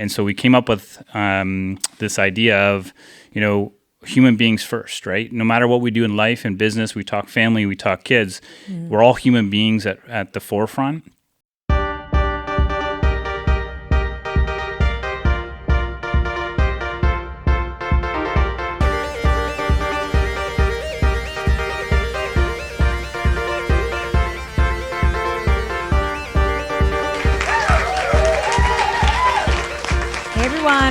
And so we came up with this idea of, human beings first, right? No matter what we do in life and business, we talk family, we talk kids, we're all human beings at the forefront.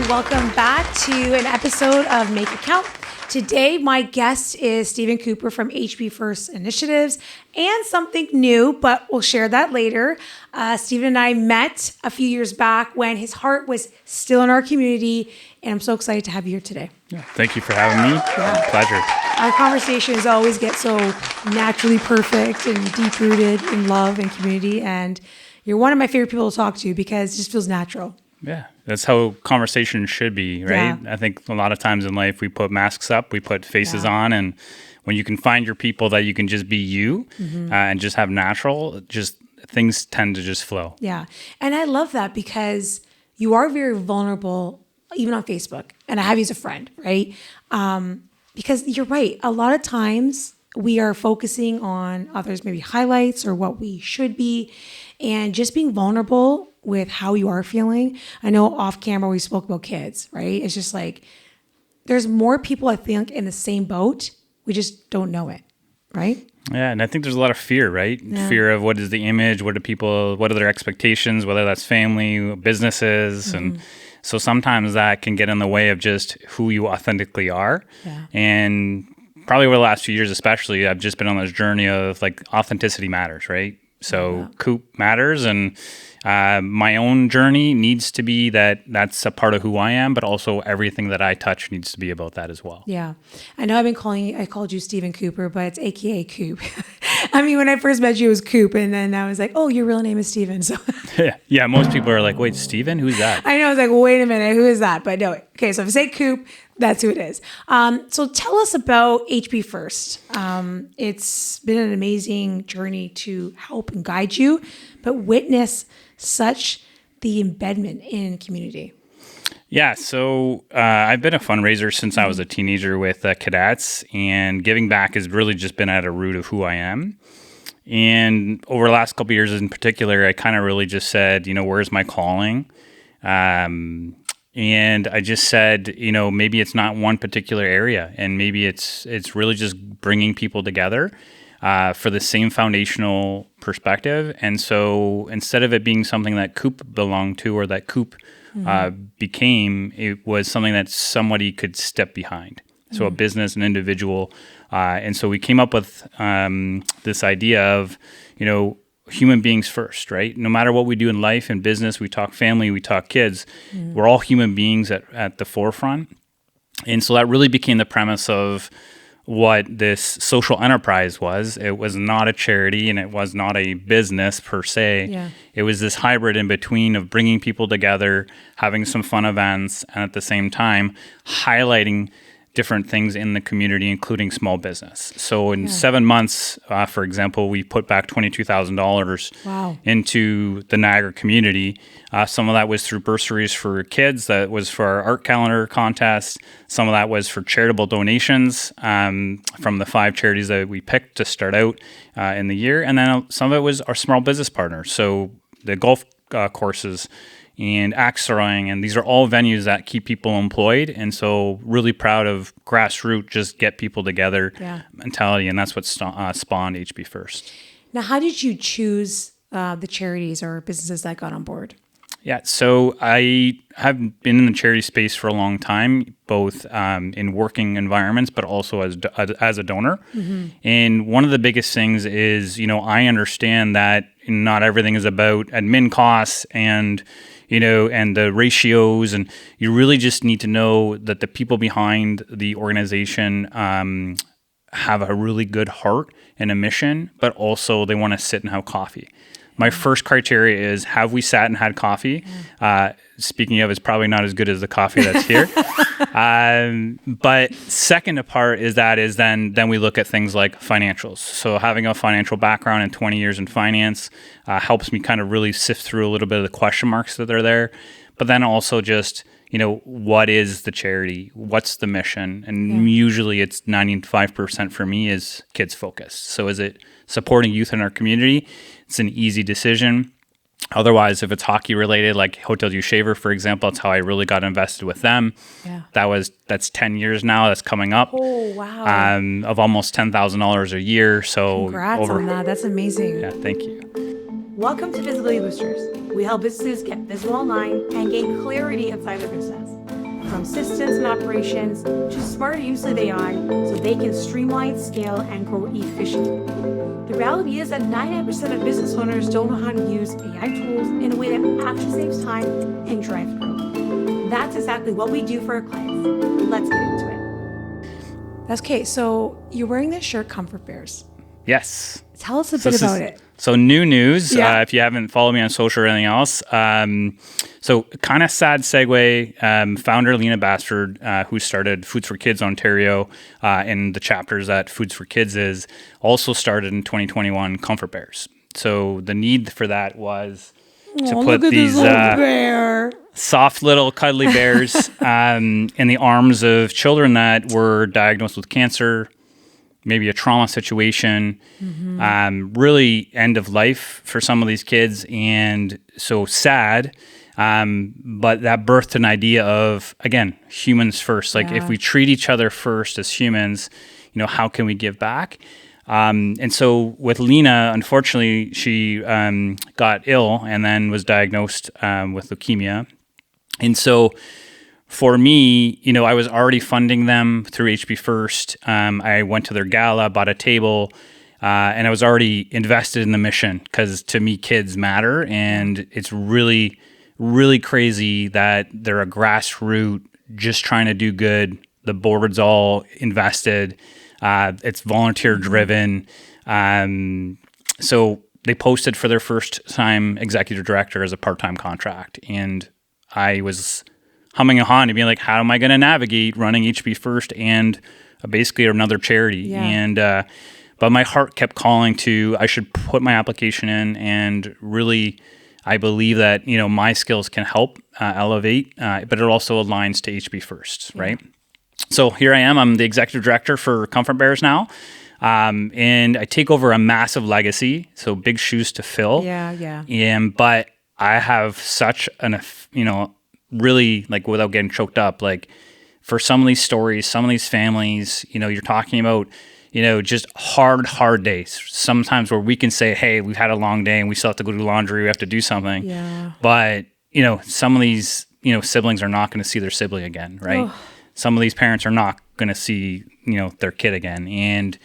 Welcome back to an episode of Make It Count. Today, my guest is Stephen Cooper from HB First Initiatives and something new, but we'll share that later. Stephen and I met a few years back when his heart was still in our community, and I'm so excited to have you here today. Yeah, thank you for having me. Yeah. Pleasure. Our conversations always get so naturally perfect and deep-rooted in love and community, and you're one of my favorite people to talk to because it just feels natural. Yeah, that's how conversation should be, right? Yeah. I think a lot of times in life we put masks up, we put faces on, and when you can find your people that you can just be you and just have natural, just things tend to just flow. Yeah, and I love that because you are very vulnerable, even on Facebook, and I have you as a friend, right? Because you're right, a lot of times we are focusing on others' maybe highlights or what we should be, and just being vulnerable with how you are feeling. I know off camera we spoke about kids, right? It's just like there's more people I think in the same boat. We just don't know it, right? Yeah, and I think there's a lot of fear, right? Yeah. Fear of what is the image, what are their expectations, whether that's family, businesses, and so sometimes that can get in the way of just who you authentically are. Yeah. And probably over the last few years especially, I've just been on this journey of like authenticity matters, right? So Coop matters, and my own journey needs to be that's a part of who I am, but also everything that I touch needs to be about that as well. Yeah. I know I called you Stephen Cooper, but it's AKA Coop. I mean, when I first met you, it was Coop, and then I was like, oh, your real name is Stephen. So yeah, most people are like, wait, Stephen? Who's that? I know. I was like, wait a minute, who is that? But no, okay, so if I say Coop, that's who it is. So tell us about HB First. It's been an amazing journey to help and guide you, but witness such the embedment in community. Yeah, so I've been a fundraiser since I was a teenager with cadets, and giving back has really just been at a root of who I am. And over the last couple of years in particular, I kind of really just said, where's my calling? And I just said, maybe it's not one particular area, and maybe it's really just bringing people together for the same foundational perspective. And so instead of it being something that Coop belonged to or that Coop became, it was something that somebody could step behind. So a business, an individual. And so we came up with this idea of, human beings first, right? No matter what we do in life and business, we talk family, we talk kids, we're all human beings at the forefront. And so that really became the premise of what this social enterprise was. It was not a charity and it was not a business per se. Yeah. It was this hybrid in between of bringing people together, having some fun events, and at the same time, highlighting different things in the community, including small business. So in 7 months, for example, we put back $22,000 into the Niagara community. Some of that was through bursaries for kids. That was for our art calendar contest. Some of that was for charitable donations from the 5 charities that we picked to start out in the year. And then some of it was our small business partners. So the golf courses and axe throwing, and these are all venues that keep people employed. And so really proud of grassroots, just get people together mentality, and that's what spawned HB First. Now, how did you choose the charities or businesses that got on board? Yeah, so I have been in the charity space for a long time, both in working environments, but also as a donor. And one of the biggest things is, I understand that not everything is about admin costs and and the ratios, and you really just need to know that the people behind the organization have a really good heart and a mission, but also they want to sit and have coffee. My first criteria is, have we sat and had coffee? Speaking of, it's probably not as good as the coffee that's here. But second part is then we look at things like financials. So having a financial background and 20 years in finance helps me kind of really sift through a little bit of the question marks that are there. but then also just, what is the charity? What's the mission? And usually it's 95% for me is kids focused. So is it supporting youth in our community? It's an easy decision. Otherwise, if it's hockey related, like Hotel du Shaver, for example, that's how I really got invested with them. Yeah. That's 10 years now. That's coming up. Oh, wow. Of almost $10,000 a year. So Congrats on that. That's amazing. Yeah, thank you. Welcome to Visibility Boosters. We help businesses get visible online and gain clarity inside their business. From systems and operations to smarter use of AI so they can streamline, scale, and grow efficiently. The reality is that 99% of business owners don't know how to use AI tools in a way that actually saves time and drives growth. That's exactly what we do for our clients. Let's get into it. That's okay. So you're wearing this shirt, Comfort Bears. Yes. Tell us a bit about it. So new news, Yeah. if you haven't followed me on social or anything else. So kind of sad segue, founder Lena Bassford, who started Foods for Kids Ontario and the chapters that Foods for Kids is, also started in 2021 Comfort Bears. So the need for that was to put these soft little cuddly bears in the arms of children that were diagnosed with cancer, maybe a trauma situation, really end of life for some of these kids. And so sad, but that birthed an idea of, again, humans first. Like if we treat each other first as humans, how can we give back? And so with Lena, unfortunately, she got ill and then was diagnosed with leukemia. And so for me, I was already funding them through HB First. I went to their gala, bought a table, and I was already invested in the mission because to me, kids matter. And it's really, really crazy that they're a grassroots, just trying to do good. The board's all invested. It's volunteer driven. So they posted for their first time executive director as a part-time contract. And I was humming and hawing and being like, how am I going to navigate running HB First and basically another charity? Yeah. And but my heart kept calling to, I should put my application in, and really, I believe that my skills can help elevate, but it also aligns to HB First, right? So here I am. I'm the executive director for Comfort Bears now, and I take over a massive legacy, so big shoes to fill. Yeah. But I have such an really, like, without getting choked up, like for some of these stories, some of these families, you're talking about, just hard days. Sometimes where we can say, hey, we've had a long day and we still have to go do laundry. We have to do something. Yeah. But, some of these, siblings are not going to see their sibling again, right? Oh. Some of these parents are not going to see, their kid again. And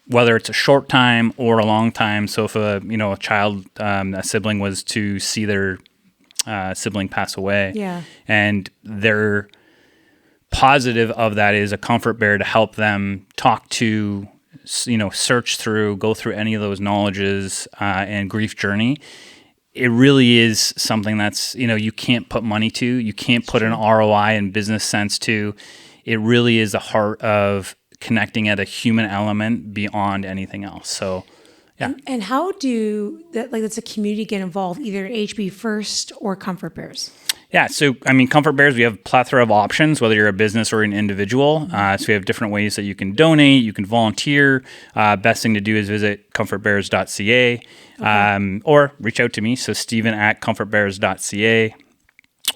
whether it's a short time or a long time, so if a child, a sibling was to see their sibling pass away, and their positive of that is a comfort bear to help them talk to, search through, go through any of those knowledges and grief journey. It really is something that's, you can't put money to, you can't put an ROI and business sense to. It really is the heart of connecting at a human element beyond anything else. So yeah. And how do that's a community get involved, either HB First or Comfort Bears? Yeah. So, Comfort Bears, we have a plethora of options, whether you're a business or an individual. So we have different ways that you can donate, you can volunteer. Best thing to do is visit comfortbears.ca or reach out to me. So Stephen@comfortbears.ca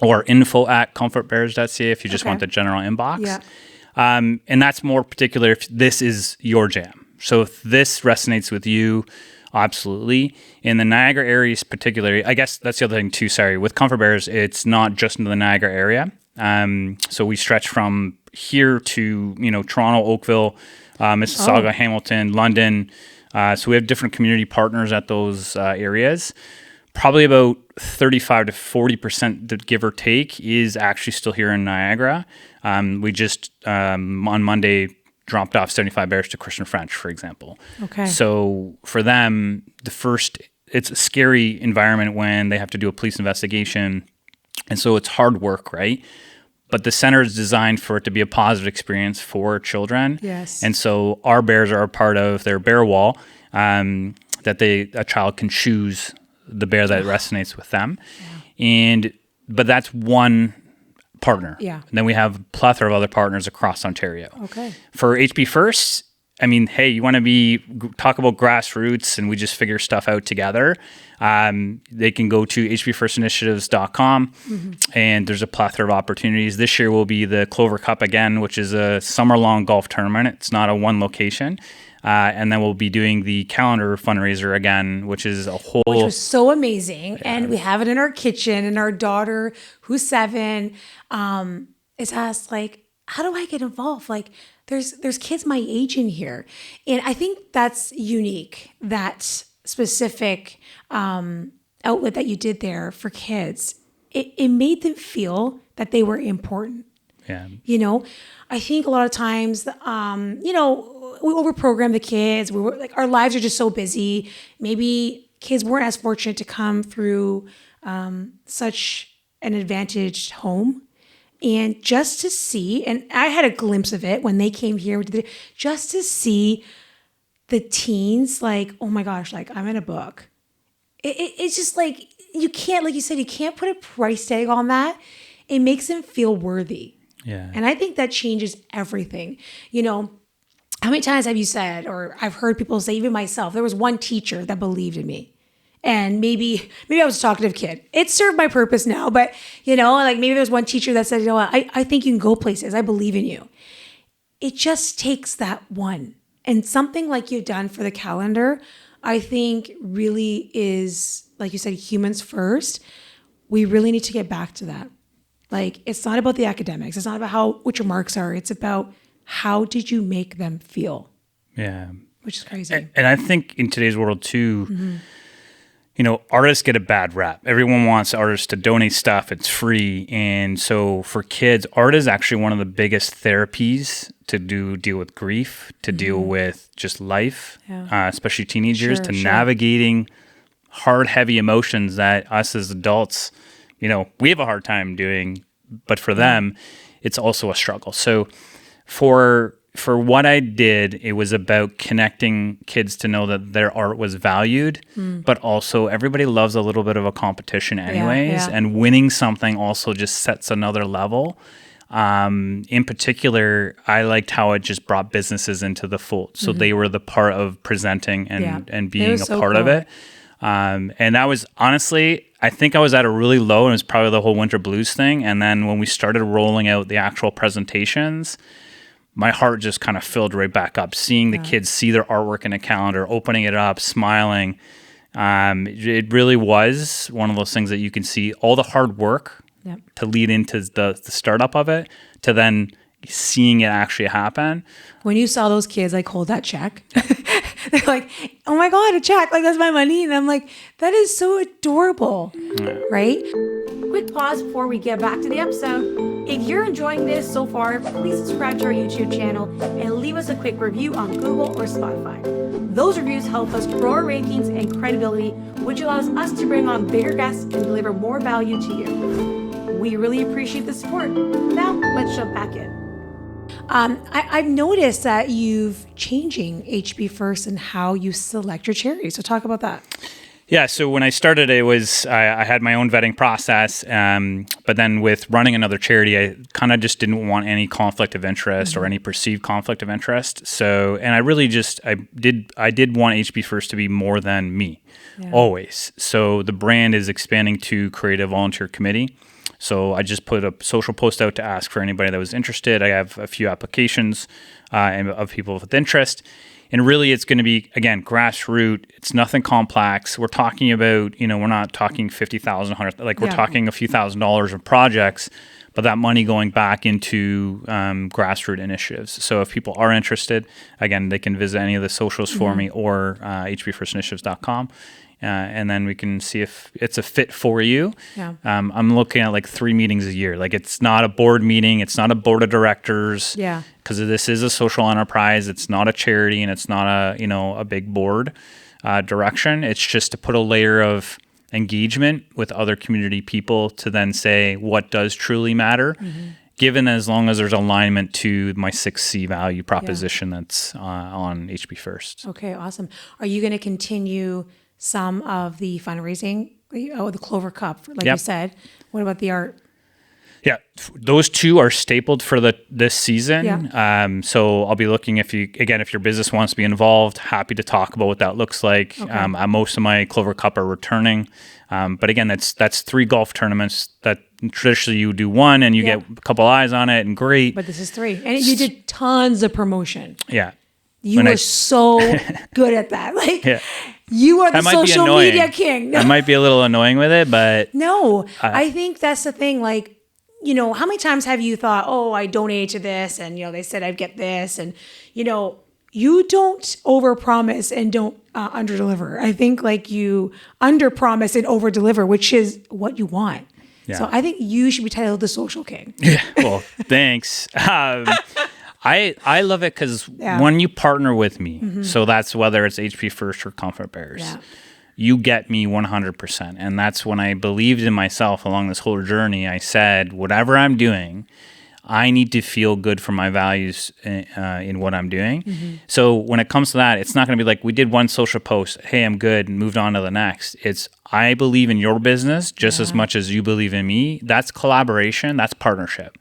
or info@comfortbears.ca if you just want the general inbox. Yeah. And that's more particular if this is your jam. So if this resonates with you, absolutely. In the Niagara area particularly, I guess that's the other thing too, sorry. With Comfort Bears, it's not just in the Niagara area. So we stretch from here to, Toronto, Oakville, Mississauga, Hamilton, London. So we have different community partners at those areas. Probably about 35 to 40%, give or take, is actually still here in Niagara. We just, on Monday, dropped off 75 bears to Christian French, for example. Okay. So for them, it's a scary environment when they have to do a police investigation. And so it's hard work, right? But the center is designed for it to be a positive experience for children. Yes. And so our bears are a part of their bear wall, that a child can choose the bear that resonates with them. Yeah. And but that's one partner. Yeah. And then we have a plethora of other partners across Ontario. Okay. For HB First, I mean, hey, you want to talk about grassroots and we just figure stuff out together. They can go to hbfirstinitiatives.com and there's a plethora of opportunities. This year will be the Clover Cup again, which is a summer-long golf tournament. It's not a one location. And then we'll be doing the calendar fundraiser again, which is a whole... Which was so amazing. Yeah. And we have it in our kitchen, and our daughter, who's 7, is asked, like, how do I get involved? Like, there's kids my age in here. And I think that's unique, that specific outlet that you did there for kids. It made them feel that they were important. Yeah. You know, I think a lot of times, you know, we overprogram the kids. We were like, our lives are just so busy. Maybe kids weren't as fortunate to come through such an advantaged home. And just to see, and I had a glimpse of it when they came here, just to see the teens, like, oh my gosh, like, I'm in a book. It's just like, you can't, like you said, you can't put a price tag on that. It makes them feel worthy. Yeah. And I think that changes everything. You know, how many times have you said, or I've heard people say, even myself, there was one teacher that believed in me. And maybe I was a talkative kid. It served my purpose now, but you know, like maybe there was one teacher that said, you know what, I think you can go places. I believe in you. It just takes that one. And something like you've done for the calendar, I think really is, like you said, humans first. We really need to get back to that. Like, it's not about the academics. It's not about what your marks are. It's about how did you make them feel? Yeah. Which is crazy. And I think in today's world too, you know, artists get a bad rap. Everyone wants artists to donate stuff. It's free. And so for kids, art is actually one of the biggest therapies to deal with grief, to deal with just life, especially teenage years, navigating hard, heavy emotions that us as adults, you know, we have a hard time doing, but for them, it's also a struggle. So for what I did, it was about connecting kids to know that their art was valued, but also everybody loves a little bit of a competition anyways, and winning something also just sets another level. In particular, I liked how it just brought businesses into the fold. So they were the part of presenting and being a part of it. And that was honestly, I think I was at a really low, and it was probably the whole winter blues thing. And then when we started rolling out the actual presentations, my heart just kind of filled right back up, seeing the kids see their artwork in a calendar, opening it up, smiling. It really was one of those things that you can see all the hard work to lead into the startup of it, to then seeing it actually happen. When you saw those kids like hold that check, they're like, oh my God, a check, like that's my money. And I'm like, that is so adorable, right? Quick pause before we get back to the episode. If you're enjoying this so far, please subscribe to our YouTube channel and leave us a quick review on Google or Spotify. Those reviews help us grow our rankings and credibility, which allows us to bring on bigger guests and deliver more value to you. We really appreciate the support. Now, let's jump back in. I've noticed that you've changing HB First and how you select your charities. So talk about that. Yeah, so when I started, it was I had my own vetting process, but then with running another charity, I kind of just didn't want any conflict of interest or any perceived conflict of interest. So, and I really just I did want HB First to be more than me, always. So the brand is expanding to create a volunteer committee. So I just put a social post out to ask for anybody that was interested. I have a few applications of people with interest. And really, it's going to be, again, grassroots. It's nothing complex. We're talking about, you know, we're not talking $50,000, we're talking a few $1,000s of projects, but that money going back into grassroots initiatives. So if people are interested, again, they can visit any of the socials for me or hbfirstinitiatives.com. And then we can see if it's a fit for you. Yeah. I'm looking at like 3 meetings a year. Like it's not a board meeting. It's not a board of directors. Yeah. Because this is a social enterprise. It's not a charity, and it's not a big board direction. It's just to put a layer of engagement with other community people to then say what does truly matter. Given as long as there's alignment to my 6C value proposition that's on HB First. Okay, awesome. Are you going to continue some of the fundraising Oh, the Clover Cup, like Yep. you said. What about the art? Yeah, those two are stapled for this season. Yeah. So I'll be looking if your business wants to be involved, happy to talk about what that looks like. Okay. Most of my Clover Cup are returning, but again, that's 3 golf tournaments that traditionally you do one and you Yeah. get a couple eyes on it and great. But this is 3. And you did tons of promotion. Yeah, You When were I- so good at that. Like, Yeah. you are the That might be social annoying. media king. I might be a little annoying with it, but No, I think that's the thing. Like, how many times have you thought, oh, I donated to this and, they said I'd get this. And, you don't overpromise and don't underdeliver. I think like you underpromise and overdeliver, which is what you want. Yeah. So I think you should be titled the social king. yeah. Well, thanks. I love it because Yeah. when you partner with me, so that's whether it's HP First or Comfort Bears, Yeah. you get me 100%. And that's when I believed in myself along this whole journey. I said, whatever I'm doing, I need to feel good for my values in what I'm doing. So when it comes to that, it's not going to be like we did one social post, hey, I'm good, and moved on to the next. It's I believe in your business just as much as you believe in me. That's collaboration. That's partnership.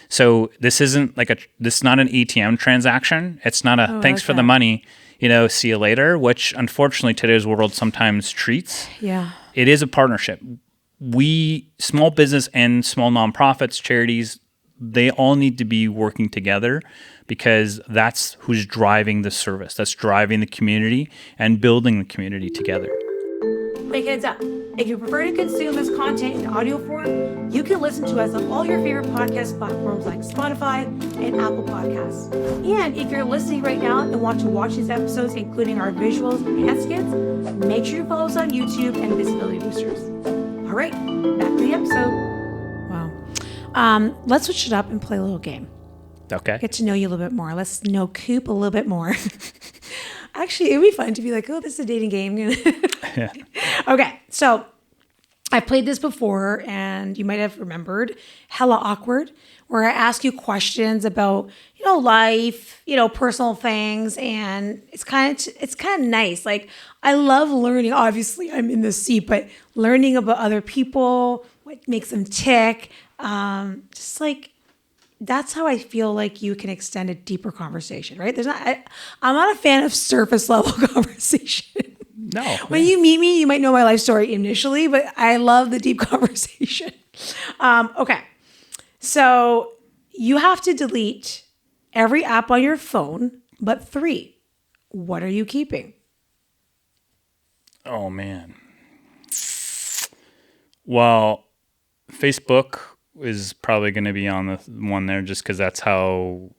So this isn't this is not an ATM transaction. It's not a thanks for the money, see you later, which unfortunately today's world sometimes treats. Yeah. It is a partnership. We, small business and small nonprofits, charities, they all need to be working together because that's who's driving the service. That's driving the community and building the community together. Quick heads up. If you prefer to consume this content in audio form, you can listen to us on all your favorite podcast platforms like Spotify and Apple Podcasts. And if you're listening right now and want to watch these episodes, including our visuals and skits, make sure you follow us on YouTube and Visibility Boosters. All right, back to the episode. Wow. Let's switch it up and play a little game. Okay. Get to know you a little bit more. Let's know Coop a little bit more. Actually, it would be fun to be like, oh, this is a dating game. Yeah. Okay, so I played this before, and you might have remembered Hella Awkward, where I ask you questions about, life, personal things, and it's kind of nice. Like, I love learning. Obviously, I'm in the seat, but learning about other people, what makes them tick, just like. That's how I feel like you can extend a deeper conversation, right? I'm not a fan of surface level conversation. No. When you meet me, you might know my life story initially, but I love the deep conversation. Okay. So you have to delete every app on your phone, but 3. What are you keeping? Oh, man. Well, Facebook is probably going to be on the one there just because that's how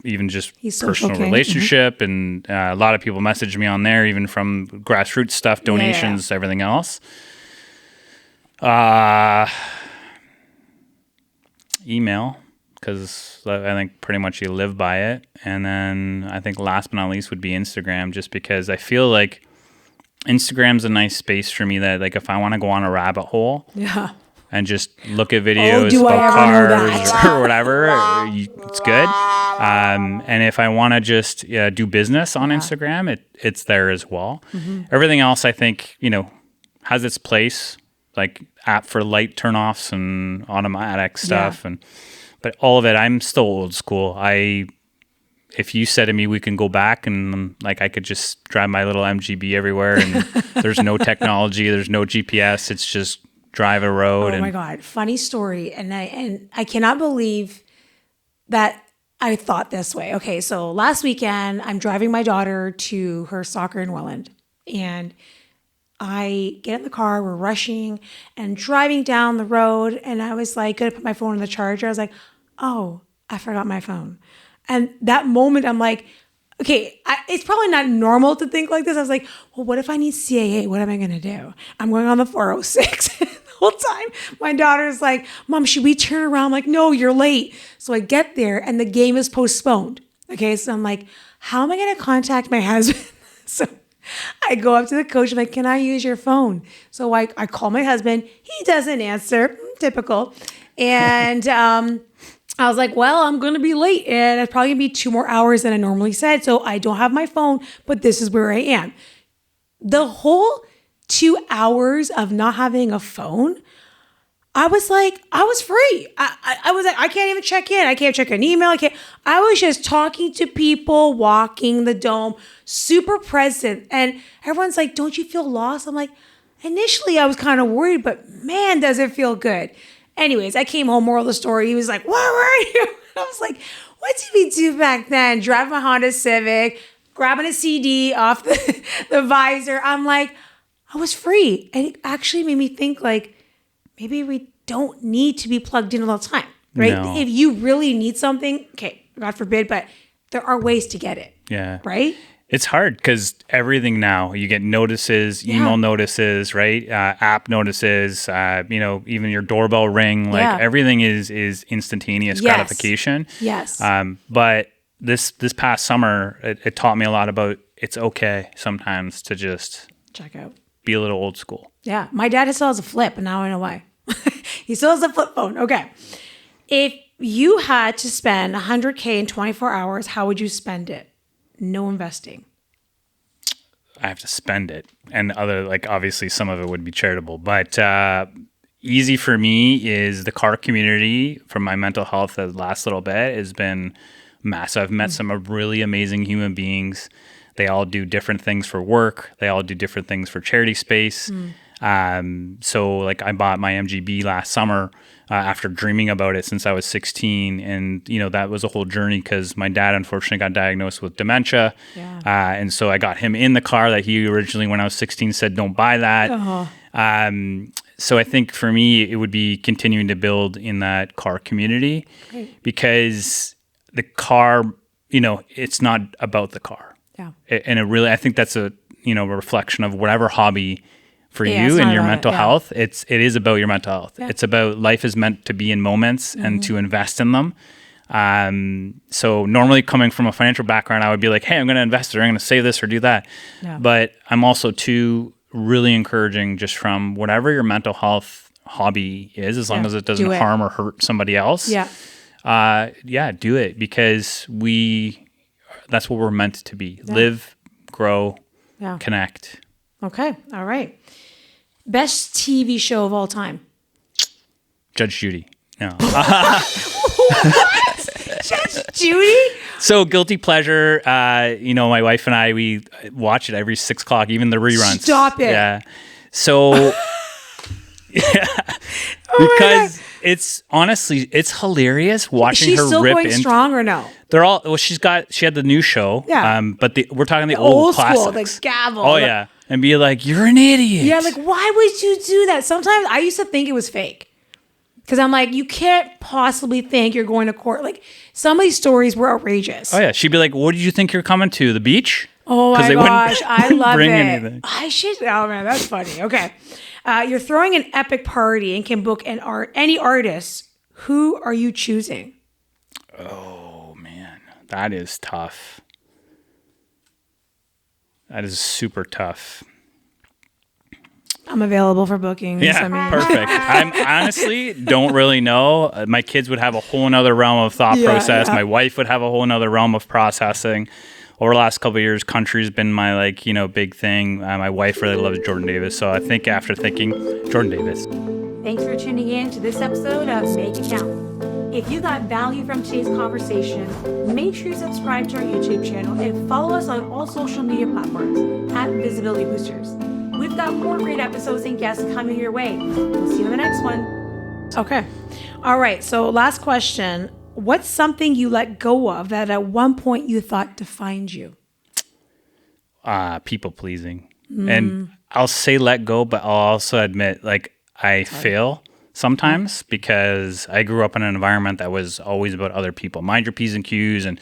even just He's social personal king. relationship. And a lot of people message me on there, even from grassroots stuff, donations, everything else. Email, because I think pretty much you live by it. And then I think last but not least would be Instagram, just because I feel like Instagram's a nice space for me that like if I want to go on a rabbit hole. Yeah. And just look at videos do I about ever know cars that? or whatever. It's good. And if I want to just do business on Instagram, it's there as well. Everything else, I think, has its place, like app for light turnoffs and automatic stuff. But all of it, I'm still old school. If you said to me we can go back and like I could just drive my little MGB everywhere and there's no technology, there's no GPS, it's just drive a road. Oh my God. Funny story. And I cannot believe that I thought this way. Okay. So last weekend, I'm driving my daughter to her soccer in Welland, and I get in the car, we're rushing and driving down the road. And I was like, going to put my phone in the charger. I was like, oh, I forgot my phone. And that moment I'm like, okay, it's probably not normal to think like this. I was like, well, what if I need CAA? What am I going to do? I'm going on the 406. Whole time my daughter's like, Mom, should we turn around? I'm like, no, you're late. So I get there and the game is postponed. Okay, so I'm like, how am I going to contact my husband? So I go up to the coach. I'm like, can I use your phone? So I call my husband. He doesn't answer. Typical. And I was like, well, I'm going to be late and it's probably going to be 2 more hours than I normally said. So I don't have my phone, but this is where I am. The whole 2 hours of not having a phone, I was free. I was like, I can't even check in. I can't check an email. I was just talking to people, walking the dome, super present. And everyone's like, don't you feel lost? I'm like, initially I was kind of worried, but man, does it feel good. Anyways, I came home, moral of the story. He was like, where were you? I was like, what did we do back then? Driving my Honda Civic, grabbing a CD off the visor. I'm like, I was free. And it actually made me think like, maybe we don't need to be plugged in all the time, right? No. If you really need something, okay, God forbid, but there are ways to get it. Yeah. Right? It's hard because everything now, you get notices, email notices, right? App notices, even your doorbell ring, like everything is instantaneous gratification. Yes. But this past summer, it taught me a lot about it's okay sometimes to just check out. Be a little old school. Yeah. My dad still has a flip, and now I know why. He still has a flip phone. Okay. If you had to spend $100K in 24 hours, how would you spend it? No investing. I have to spend it. And obviously some of it would be charitable, but easy for me is the car community for my mental health. The last little bit has been massive. I've met some really amazing human beings. They all do different things for work. They all do different things for charity space. So I bought my MGB last summer after dreaming about it since I was 16. And, that was a whole journey because my dad unfortunately got diagnosed with dementia. Yeah. And so I got him in the car that he originally, when I was 16, said, don't buy that. Uh-huh. So I think for me, it would be continuing to build in that car community because the car, it's not about the car. Yeah. And I think that's a reflection of whatever hobby for you and your mental health. It is about your mental health. Yeah. It's about life is meant to be in moments and to invest in them. So normally coming from a financial background, I would be like, hey, I'm going to invest or I'm going to save this or do that. Yeah. But I'm also really encouraging just from whatever your mental health hobby is, as long as it doesn't harm or hurt somebody else. Yeah. Do it because that's what we're meant to be. Yeah. Live, grow, connect. Okay. All right. Best TV show of all time? Judge Judy. No. What? Judge Judy? So guilty pleasure. My wife and I, we watch it every 6 o'clock, even the reruns. Stop it. Yeah. So, because it's honestly, it's hilarious watching her rip. She's still going strong or no? They're all, well, she had the new show. Yeah. But we're talking the old classics. School, like Gavel. Oh, yeah. And be like, you're an idiot. Yeah, like, why would you do that? Sometimes I used to think it was fake. Because I'm like, you can't possibly think you're going to court. Like, some of these stories were outrageous. Oh, yeah. She'd be like, what did you think you're coming to? The beach? Oh, my gosh. I love it. Anything. Oh, man, that's funny. Okay. You're throwing an epic party and can book any artist. Who are you choosing? Oh, man. That is tough. That is super tough. I'm available for bookings. Yeah, perfect. I honestly don't really know. My kids would have a whole nother realm of thought process. Yeah. My wife would have a whole nother realm of processing. Over the last couple of years, country's been my big thing. My wife really loves Jordan Davis. So I think after thinking, Jordan Davis. Thanks for tuning in to this episode of Make It Count. If you got value from today's conversation, make sure you subscribe to our YouTube channel and follow us on all social media platforms at Visibility Boosters. We've got more great episodes and guests coming your way. We'll see you in the next one. Okay. All right. So last question. What's something you let go of that at one point you thought defined you? People pleasing. And I'll say let go, but I'll also admit I fail sometimes because I grew up in an environment that was always about other people. Mind your P's and Q's and,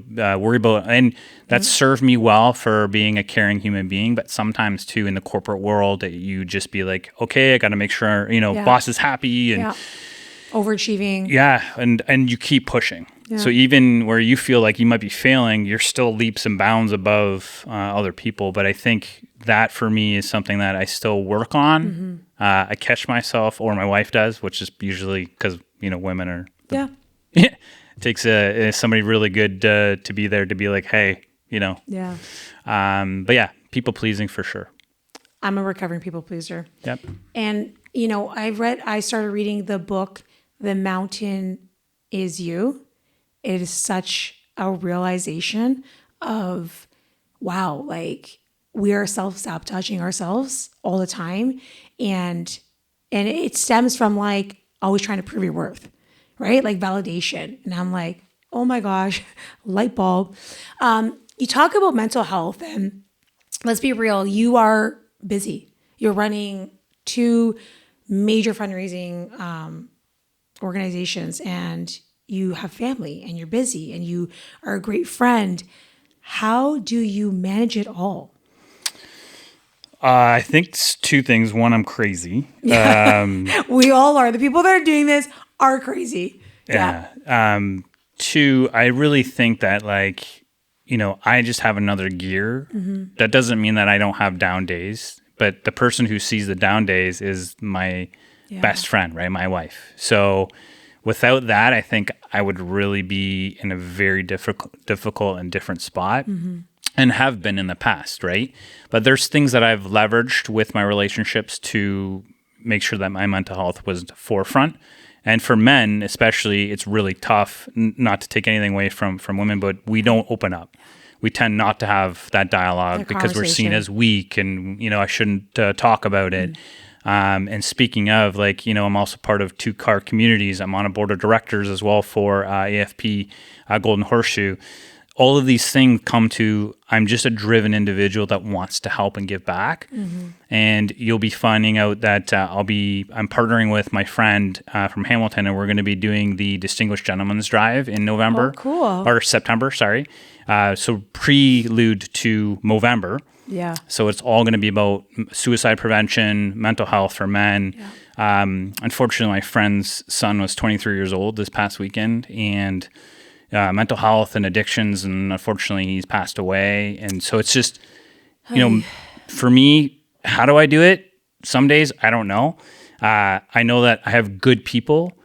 worry about, and that served me well for being a caring human being. But sometimes too in the corporate world, you just be like, okay, I got to make sure, boss is happy and overachieving. Yeah. And you keep pushing. Yeah. So even where you feel like you might be failing, you're still leaps and bounds above other people. But I think that for me is something that I still work on. Mm-hmm. I catch myself, or my wife does, which is usually because, women are. It takes somebody really good to be there to be like, hey, Yeah. But yeah, people pleasing for sure. I'm a recovering people pleaser. Yep. And, I started reading the book, The Mountain Is You. It is such a realization of, wow, like we are self-sabotaging ourselves all the time. And it stems from like always trying to prove your worth, right? Like validation. And I'm like, oh my gosh, light bulb. You talk about mental health, and let's be real, you are busy. You're running two major fundraising organizations, and you have family, and you're busy, and you are a great friend. How do you manage it all? I think it's two things. One, I'm crazy. We all are. The people that are doing this are crazy. Yeah. Two, I really think that like, I just have another gear. That doesn't mean that I don't have down days, but the person who sees the down days is my best friend, right? My wife. So without that, I think I would really be in a very difficult and different spot. And have been in the past, right? But there's things that I've leveraged with my relationships to make sure that my mental health was at the forefront. And for men, especially, it's really tough, not to take anything away from women, but we don't open up. We tend not to have that dialogue because we're seen as weak and, I shouldn't talk about it. And speaking of, like, I'm also part of 2 car communities. I'm on a board of directors as well for AFP Golden Horseshoe. All of these things come to, I'm just a driven individual that wants to help and give back. And you'll be finding out that I'm partnering with my friend from Hamilton, and we're going to be doing the Distinguished Gentleman's Drive in November. Oh, cool. Or September, sorry. So prelude to Movember. Yeah. So it's all going to be about suicide prevention, mental health for men. Yeah. Unfortunately, my friend's son was 23 years old this past weekend, and mental health and addictions, and unfortunately he's passed away. And so it's just, for me, how do I do it? Some days I don't know. I know that I have good people,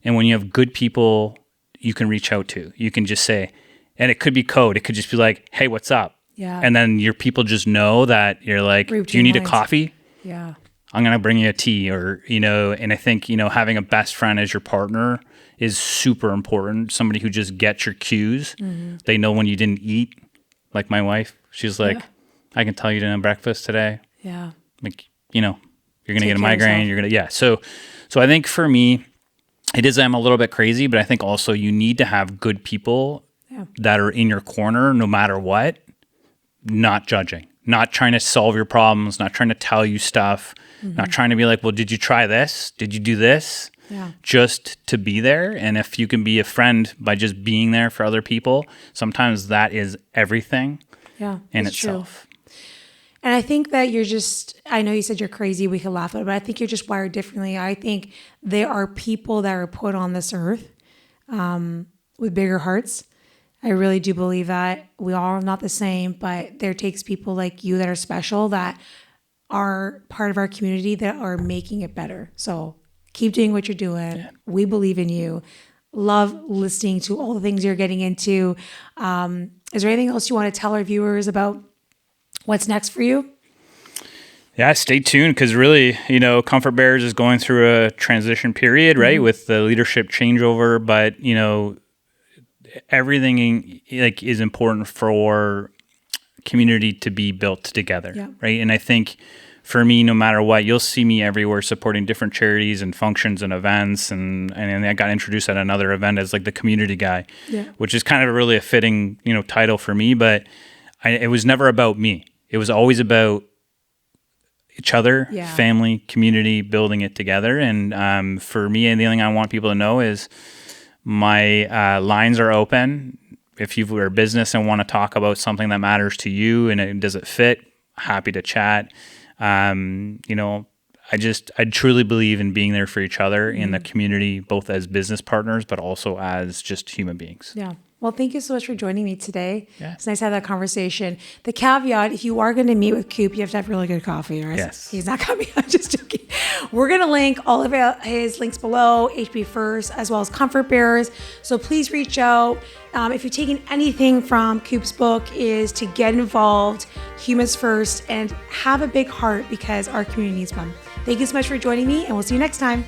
and when you have good people, you can reach out to. You can just say, and it could be code. It could just be like, "Hey, what's up?" Yeah. And then your people just know that you're like, "Do you need a coffee?" Yeah. I'm gonna bring you a tea, or And I think having a best friend as your partner is super important. Somebody who just gets your cues. They know when you didn't eat. Like my wife, she's like, I can tell you didn't have breakfast today. Yeah. Like, you're going to get a migraine. You're going to, So I think for me, I'm a little bit crazy, but I think also you need to have good people that are in your corner no matter what, not judging, not trying to solve your problems, not trying to tell you stuff, not trying to be like, well, did you try this? Did you do this? Yeah. Just to be there. And if you can be a friend by just being there for other people, sometimes that is everything in itself. True. And I think that I know you said you're crazy, we can laugh at it, but I think you're just wired differently. I think there are people that are put on this earth with bigger hearts. I really do believe that. We all are not the same, but there takes people like you that are special, that are part of our community, that are making it better. So keep doing what you're doing. Yeah. We believe in you. Love listening to all the things you're getting into. Is there anything else you want to tell our viewers about what's next for you? Yeah, stay tuned, because really, Comfort Bears is going through a transition period, right, with the leadership changeover. But everything is important for community to be built together, right? And I think for me, no matter what, you'll see me everywhere supporting different charities and functions and events. And I got introduced at another event as like the community guy, which is kind of really a fitting, title for me. But it was never about me. It was always about each other, family, community, building it together. And for me, and the only thing I want people to know is my lines are open. If you are a business and want to talk about something that matters to you and does it fit, happy to chat. I truly believe in being there for each other in the community, both as business partners, but also as just human beings. Yeah. Well, thank you so much for joining me today. Yeah. It's nice to have that conversation. The caveat, if you are going to meet with Coop, you have to have really good coffee. Right? Yes. He's not coming. I'm just joking. We're going to link all of his links below, HB First, as well as Comfort Bearers. So please reach out. If you're taking anything from Coop's book, is to get involved, humans first, and have a big heart because our community needs one. Thank you so much for joining me, and we'll see you next time.